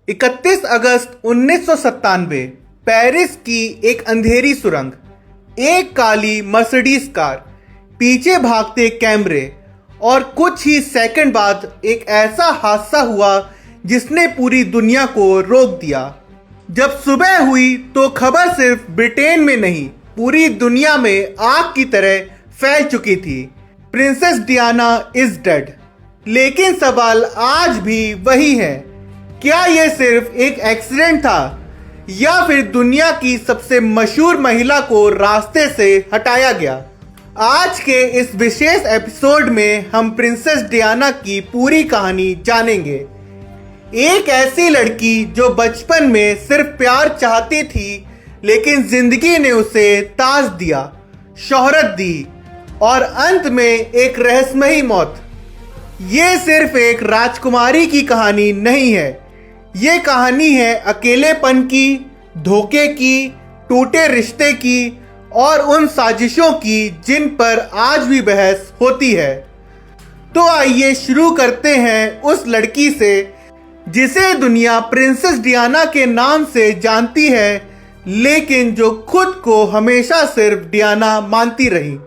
31 अगस्त 1997 Paris की एक अंधेरी सुरंग, एक काली मर्सिडीज कार, पीछे भागते कैमरे और कुछ ही सेकंड बाद एक ऐसा हादसा हुआ जिसने पूरी दुनिया को रोक दिया। जब सुबह हुई तो खबर सिर्फ ब्रिटेन में नहीं, पूरी दुनिया में आग की तरह फैल चुकी थी। Princess Diana is dead. लेकिन सवाल आज भी वही है, क्या यह सिर्फ एक एक्सीडेंट था या फिर दुनिया की सबसे मशहूर महिला को रास्ते से हटाया गया? आज के इस विशेष एपिसोड में हम प्रिंसेस डियाना की पूरी कहानी जानेंगे। एक ऐसी लड़की जो बचपन में सिर्फ प्यार चाहती थी, लेकिन जिंदगी ने उसे ताज दिया, शोहरत दी और अंत में एक रहस्यमयी मौत। ये सिर्फ एक राजकुमारी की कहानी नहीं है, ये कहानी है अकेलेपन की, धोखे की, टूटे रिश्ते की और उन साजिशों की जिन पर आज भी बहस होती है। तो आइए शुरू करते हैं उस लड़की से जिसे दुनिया प्रिंसेस डियाना के नाम से जानती है, लेकिन जो खुद को हमेशा सिर्फ डियाना मानती रही।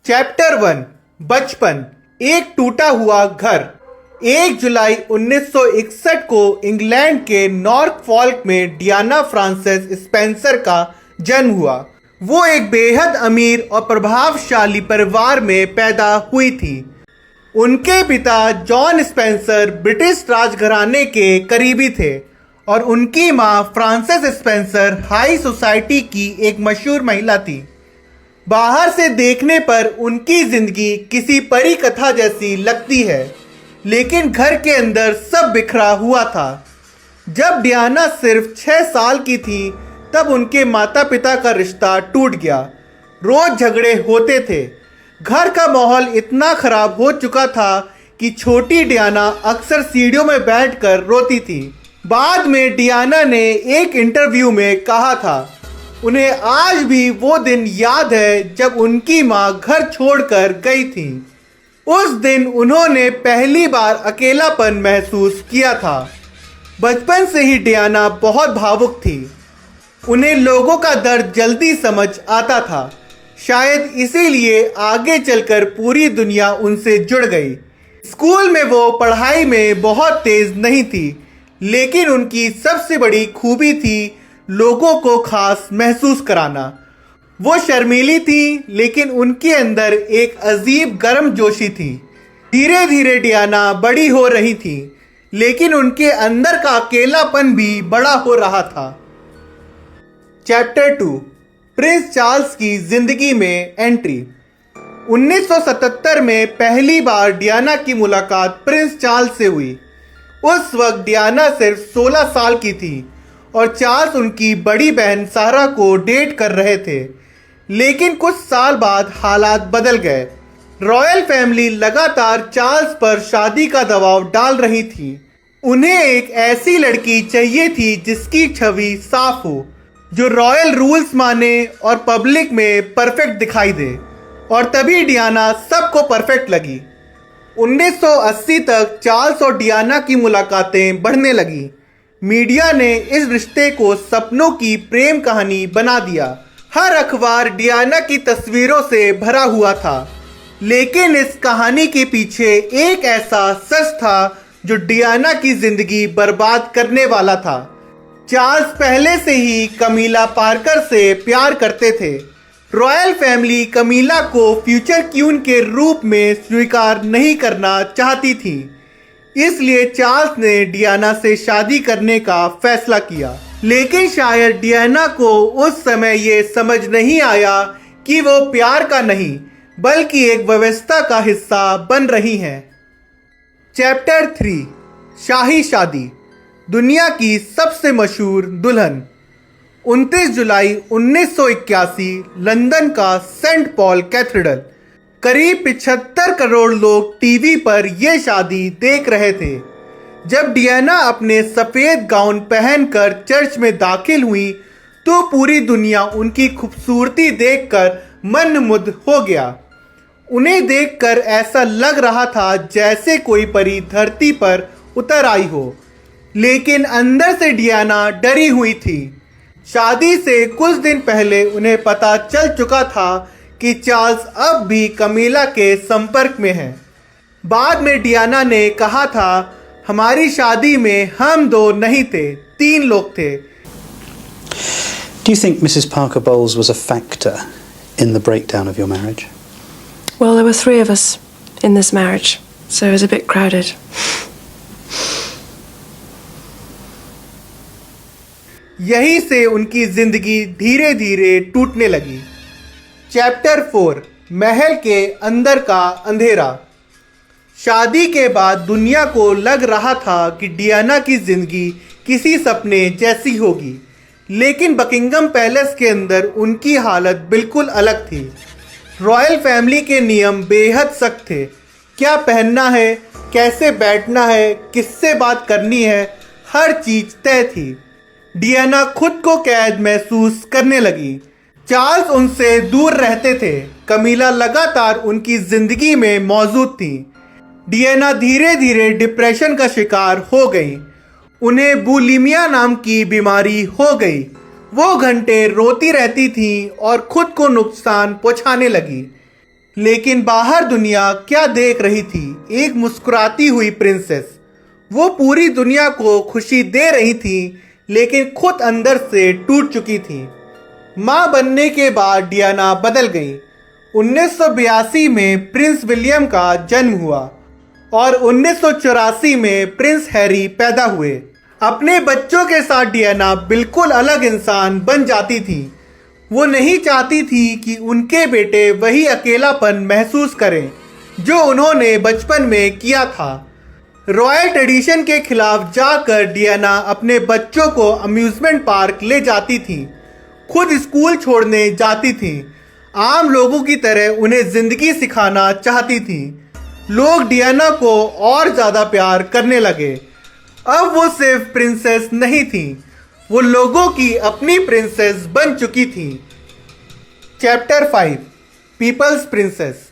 चैप्टर 1, बचपन, एक टूटा हुआ घर। 1 जुलाई 1961 को इंग्लैंड के नॉर्फॉल्क में डियाना फ्रांसेस स्पेंसर का जन्म हुआ। वो एक बेहद अमीर और प्रभावशाली परिवार में पैदा हुई थी। उनके पिता जॉन स्पेंसर ब्रिटिश राजघराने के करीबी थे और उनकी मां फ्रांसेस स्पेंसर हाई सोसाइटी की एक मशहूर महिला थी। बाहर से देखने पर उनकी जिंदगी किसी परी कथा जैसी लगती है, लेकिन घर के अंदर सब बिखरा हुआ था। जब डियाना सिर्फ 6 साल की थी तब उनके माता पिता का रिश्ता टूट गया। रोज झगड़े होते थे। घर का माहौल इतना खराब हो चुका था कि छोटी डियाना अक्सर सीढ़ियों में बैठकर रोती थी। बाद में डियाना ने एक इंटरव्यू में कहा था, उन्हें आज भी वो दिन याद है जब उनकी मां घर छोड़कर गई थी। उस दिन उन्होंने पहली बार अकेलापन महसूस किया था। बचपन से ही डियाना बहुत भावुक थी। उन्हें लोगों का दर्द जल्दी समझ आता था। शायद इसीलिए आगे चलकर पूरी दुनिया उनसे जुड़ गई। स्कूल में वो पढ़ाई में बहुत तेज नहीं थी, लेकिन उनकी सबसे बड़ी खूबी थी लोगों को खास महसूस कराना। वो शर्मीली थी, लेकिन उनके अंदर एक अजीब गर्मजोशी थी। धीरे धीरे डियाना बड़ी हो रही थी, लेकिन उनके अंदर का अकेलापन भी बड़ा हो रहा था। चैप्टर 2, प्रिंस चार्ल्स की जिंदगी में एंट्री। 1977 में पहली बार डियाना की मुलाकात प्रिंस चार्ल्स से हुई। उस वक्त डियाना सिर्फ 16 साल की थी और चार्ल्स उनकी बड़ी बहन सारा को डेट कर रहे थे। लेकिन कुछ साल बाद हालात बदल गए। रॉयल फैमिली लगातार चार्ल्स पर शादी का दबाव डाल रही थी। उन्हें एक ऐसी लड़की चाहिए थी जिसकी छवि साफ हो, जो रॉयल रूल्स माने और पब्लिक में परफेक्ट दिखाई दे। और तभी डियाना सबको परफेक्ट लगी। 1980 तक चार्ल्स और डियाना की मुलाकातें बढ़ने लगी। मीडिया ने इस रिश्ते को सपनों की प्रेम कहानी बना दिया। हर अखबार डियाना की तस्वीरों से भरा हुआ था, लेकिन इस कहानी के पीछे एक ऐसा सच था जो डियाना की जिंदगी बर्बाद करने वाला था। चार्ल्स पहले से ही कमीला पार्कर से प्यार करते थे। रॉयल फैमिली कमीला को फ्यूचर क्वीन के रूप में स्वीकार नहीं करना चाहती थी, इसलिए चार्ल्स ने डियाना से शादी करने का फैसला किया। लेकिन शायद डियाना को उस समय ये समझ नहीं आया कि वो प्यार का नहीं, बल्कि एक व्यवस्था का हिस्सा बन रही हैं। चैप्टर 3, शाही शादी, दुनिया की सबसे मशहूर दुल्हन। 29 जुलाई 1981 लंदन का सेंट पॉल कैथेड्रल। करीब 75 करोड़ लोग टीवी पर यह शादी देख रहे थे। जब डियाना अपने सफेद गाउन पहनकर चर्च में दाखिल हुई तो पूरी दुनिया उनकी खूबसूरती देखकर मंत्रमुग्ध हो गया। उन्हें देखकर ऐसा लग रहा था जैसे कोई परी धरती पर उतर आई हो, लेकिन अंदर से डियाना डरी हुई थी। शादी से कुछ दिन पहले उन्हें पता चल चुका था कि चार्ल्स अब भी कमीला के संपर्क में है। बाद में डियाना ने कहा था, हमारी शादी में हम 2 नहीं थे, 3 लोग थे। Do you think Mrs. Parker Bowles was a factor in the breakdown of your marriage? Well, there were 3 of us in this marriage, so it was a bit crowded. यही से उनकी जिंदगी धीरे धीरे टूटने लगी। चैप्टर 4, महल के अंदर का अंधेरा। शादी के बाद दुनिया को लग रहा था कि डियाना की जिंदगी किसी सपने जैसी होगी, लेकिन बकिंगम पैलेस के अंदर उनकी हालत बिल्कुल अलग थी। रॉयल फैमिली के नियम बेहद सख्त थे। क्या पहनना है, कैसे बैठना है, किससे बात करनी है, हर चीज तय थी। डियाना खुद को कैद महसूस करने लगी। चार्ल्स उनसे दूर रहते थे। कमीला लगातार उनकी जिंदगी में मौजूद थी। डियाना धीरे धीरे डिप्रेशन का शिकार हो गई। उन्हें बुलिमिया नाम की बीमारी हो गई। वो घंटे रोती रहती थी और खुद को नुकसान पहुंचाने लगी। लेकिन बाहर दुनिया क्या देख रही थी? एक मुस्कुराती हुई प्रिंसेस। वो पूरी दुनिया को खुशी दे रही थी, लेकिन खुद अंदर से टूट चुकी थी। माँ बनने के बाद डियाना बदल गई। 1982 में प्रिंस विलियम का जन्म हुआ और 1984 में प्रिंस हैरी पैदा हुए। अपने बच्चों के साथ डियाना बिल्कुल अलग इंसान बन जाती थी। वो नहीं चाहती थी कि उनके बेटे वही अकेलापन महसूस करें जो उन्होंने बचपन में किया था। रॉयल ट्रेडिशन के खिलाफ जाकर डियाना अपने बच्चों को अम्यूजमेंट पार्क ले जाती थी, खुद स्कूल छोड़ने जाती थी। आम लोगों की तरह उन्हें जिंदगी सिखाना चाहती थी। लोग डियाना को और ज़्यादा प्यार करने लगे। अब वो सिर्फ प्रिंसेस नहीं थी, वो लोगों की अपनी प्रिंसेस बन चुकी थी। Chapter 5, peoples princess.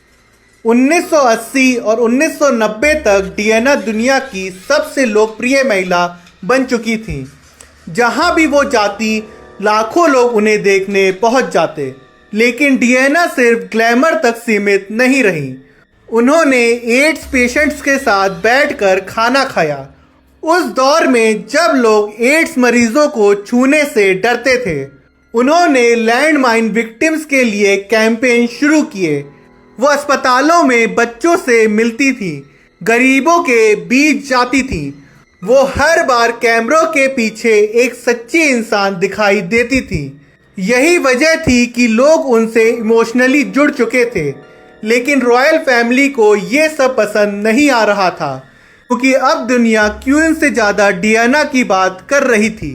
1980 और 1990 तक डियाना दुनिया की सबसे लोकप्रिय महिला बन चुकी थी। जहां भी वो जाती लाखों लोग उन्हें देखने पहुंच जाते। लेकिन डियाना सिर्फ ग्लैमर तक सीमित नहीं रही। उन्होंने एड्स पेशेंट्स के साथ बैठकर खाना खाया। उस दौर में जब लोग एड्स मरीजों को छूने से डरते थे, उन्होंने लैंडमाइन विक्टिम्स के लिए कैंपेन शुरू किए। वो अस्पतालों में बच्चों से मिलती थी, गरीबों के बीच जाती थी। वो हर बार कैमरों के पीछे एक सच्ची इंसान दिखाई देती थी। यही वजह थी कि लोग उनसे इमोशनली जुड़ चुके थे। लेकिन रॉयल फैमिली को ये सब पसंद नहीं आ रहा था, क्योंकि अब दुनिया क्वीन से ज़्यादा डियाना की बात कर रही थी।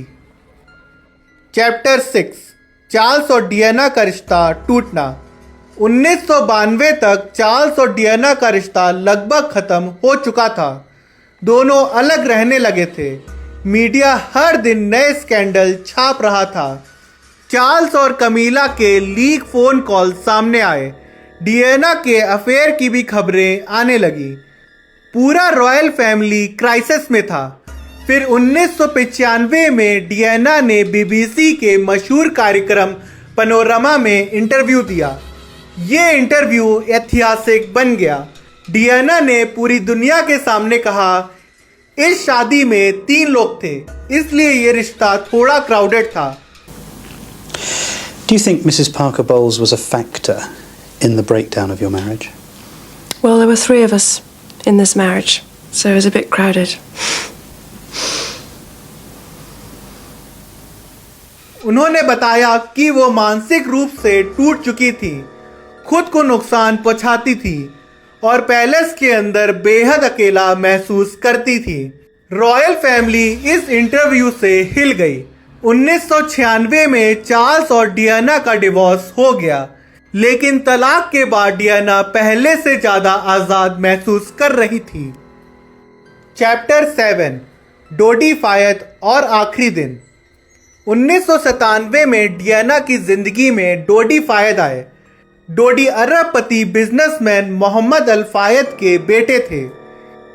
चैप्टर 6, चार्ल्स और डियाना का रिश्ता टूटना। 1992 तक चार्ल्स और डियाना का रिश्ता लगभग खत्म हो चुका था। दोनों अलग रहने लगे थे। मीडिया हर दिन नए स्कैंडल छाप रहा था। चार्ल्स और कमीला के लीक फोन कॉल सामने आए। डियाना के अफेयर की भी खबरें आने लगी। पूरा रॉयल फैमिली क्राइसिस में था। फिर 1995 में डियाना ने बीबीसी के मशहूर कार्यक्रम पैनोरामा में इंटरव्यू दिया। ये इंटरव्यू ऐतिहासिक बन गया। डियाना ने पूरी दुनिया के सामने कहा, इस शादी में 3 लोग थे, इसलिए ये रिश्ता थोड़ा क्राउडेड था। Do you think Mrs. Parker Bowles was a factor in the breakdown of your marriage? Well, there were 3 of us in this marriage, so it was a bit crowded. उन्होंने बताया कि वो मानसिक रूप से टूट चुकी थी, खुद को नुकसान पहुंचाती थी और पैलेस के अंदर बेहद अकेला महसूस करती थी। रॉयल फैमिली इस इंटरव्यू से हिल गई। 1996 में चार्ल्स और डियाना का डिवोर्स हो गया, लेकिन तलाक के बाद डियाना पहले से ज़्यादा आज़ाद महसूस कर रही थी। चैप्टर 7 डोडी फायद और आखिरी दिन। 1997 में डियाना की जिंदगी में डोडी फायद आए। डोडी अरबपति बिजनेसमैन मोहम्मद अल फायद के बेटे थे।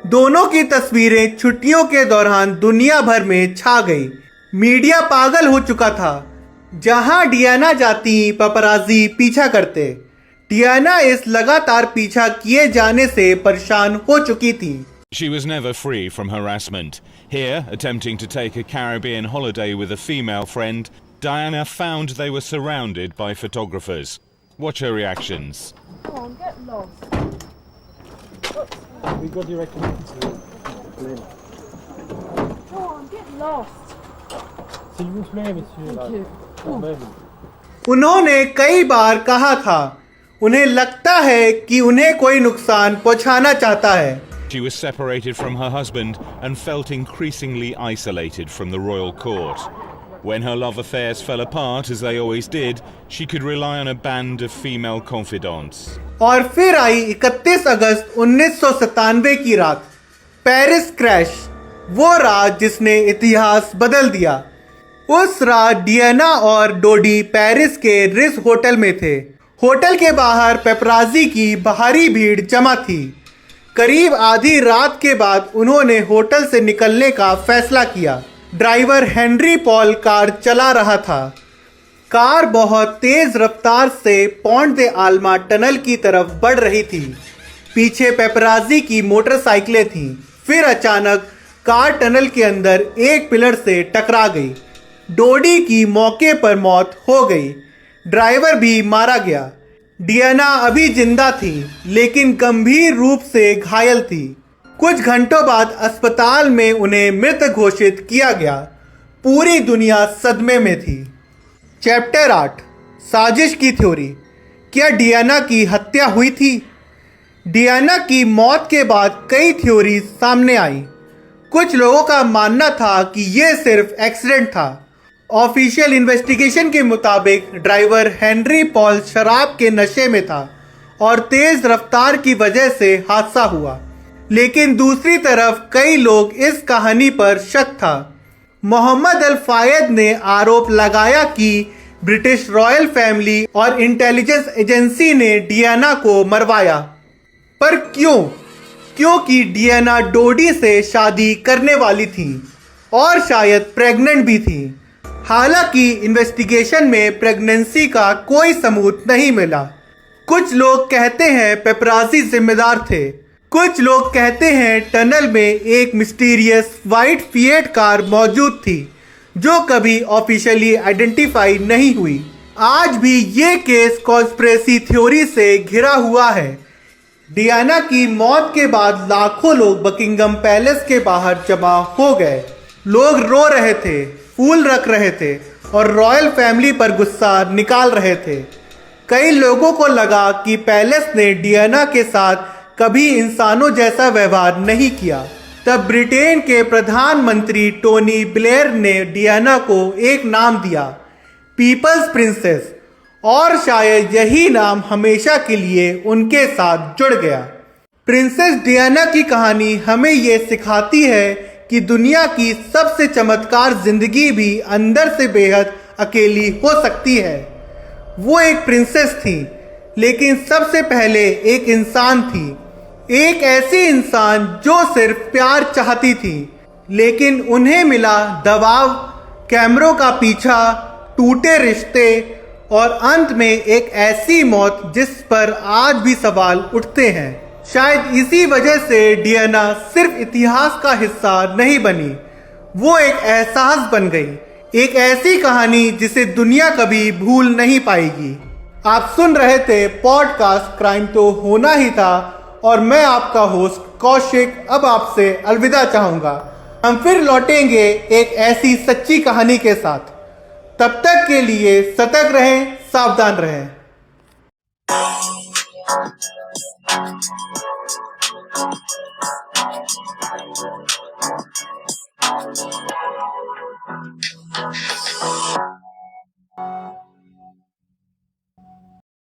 दोनों की तस्वीरें छुट्टियों के दौरान दुनिया भर में छा गई। मीडिया पागल हो चुका था। जहां डियाना जाती पपराजी पीछा करते। डियाना इस लगातार पीछा किए जाने से परेशान हो चुकी थी। She was never free from harassment. Here, attempting to take a Caribbean holiday with a female friend, Diana found they were surrounded by photographers. Watch her reactions. Come on, get lost. We got direct connection. Go on, get lost. S'il vous plaît, monsieur. Thank you. Quand même. उन्होंने कई बार कहा था, उन्हें लगता है कि उन्हें कोई नुकसान पहुंचाना चाहता है। She was separated from her husband and felt increasingly isolated from the royal court. When her love affairs fell apart, as they always did, she could rely on a band of female confidants. और फिर आई 31 अगस्त 1997 की रात, Paris crash, वो रात जिसने इतिहास बदल दिया। उस रात डियाना और डोडी पेरिस के रिस होटल में थे। होटल के बाहर पेपराजी की भारी भीड़ जमा थी। करीब आधी रात के बाद उन्होंने होटल से निकलने का फैसला किया। ड्राइवर हेनरी पॉल कार चला रहा था। कार बहुत तेज रफ्तार से पॉन्ट दे आल्मा टनल की तरफ बढ़ रही थी। पीछे पेपराजी की मोटरसाइकिलें थीं। फिर अचानक कार टनल के अंदर एक पिलर से टकरा गई। डोडी की मौके पर मौत हो गई। ड्राइवर भी मारा गया। डियाना अभी जिंदा थी, लेकिन गंभीर रूप से घायल थी। कुछ घंटों बाद अस्पताल में उन्हें मृत घोषित किया गया। पूरी दुनिया सदमे में थी। चैप्टर 8 साजिश की थ्योरी। क्या डियाना की हत्या हुई थी? डियाना की मौत के बाद कई थ्योरी सामने आई। कुछ लोगों का मानना था कि यह सिर्फ एक्सीडेंट था। ऑफिशियल इन्वेस्टिगेशन के मुताबिक ड्राइवर हेनरी पॉल शराब के नशे में था और तेज रफ्तार की वजह से हादसा हुआ। लेकिन दूसरी तरफ कई लोग इस कहानी पर शक था। मोहम्मद अल फायद ने आरोप लगाया कि ब्रिटिश रॉयल फैमिली और इंटेलिजेंस एजेंसी ने डियाना को मरवाया। पर क्यों? क्योंकि डियाना डोडी से शादी करने वाली थी और शायद प्रेग्नेंट भी थी। हालांकि इन्वेस्टिगेशन में प्रेगनेंसी का कोई सबूत नहीं मिला। कुछ लोग कहते हैं पेपराजी जिम्मेदार थे। कुछ लोग कहते हैं टनल में एक मिस्टीरियस वाइट फिएट कार मौजूद थी जो कभी ऑफिशियली आइडेंटिफाई नहीं हुई। आज भी ये केस कॉन्स्पिरेसी थ्योरी से घिरा हुआ है। डियाना की मौत के बाद लाखों लोग बकिंगम पैलेस के बाहर जमा हो गए। लोग रो रहे थे, फूल रख रहे थे और रॉयल फैमिली पर गुस्सा निकाल रहे थे। कई लोगों को लगा कि पैलेस ने डियाना के साथ कभी इंसानों जैसा व्यवहार नहीं किया। तब ब्रिटेन के प्रधानमंत्री टोनी ब्लेयर ने डियाना को एक नाम दिया, पीपल्स प्रिंसेस, और शायद यही नाम हमेशा के लिए उनके साथ जुड़ गया। प्रिंसेस डियाना की कहानी हमें ये सिखाती है कि दुनिया की सबसे चमत्कार जिंदगी भी अंदर से बेहद अकेली हो सकती है। वो एक प्रिंसेस थी, लेकिन सबसे पहले एक इंसान थी। एक ऐसी इंसान जो सिर्फ प्यार चाहती थी, लेकिन उन्हें मिला दबाव, कैमरों का पीछा, टूटे रिश्ते और अंत में एक ऐसी मौत जिस पर आज भी सवाल उठते हैं। शायद इसी वजह से डियाना सिर्फ इतिहास का हिस्सा नहीं बनी, वो एक एहसास बन गई। एक ऐसी कहानी जिसे दुनिया कभी भूल नहीं पाएगी। आप सुन रहे थे पॉडकास्ट क्राइम तो होना ही था और मैं आपका होस्ट कौशिक अब आपसे अलविदा चाहूँगा। हम फिर लौटेंगे एक ऐसी सच्ची कहानी के साथ। तब तक के लिए सतर्क रहें, सावधान रहें।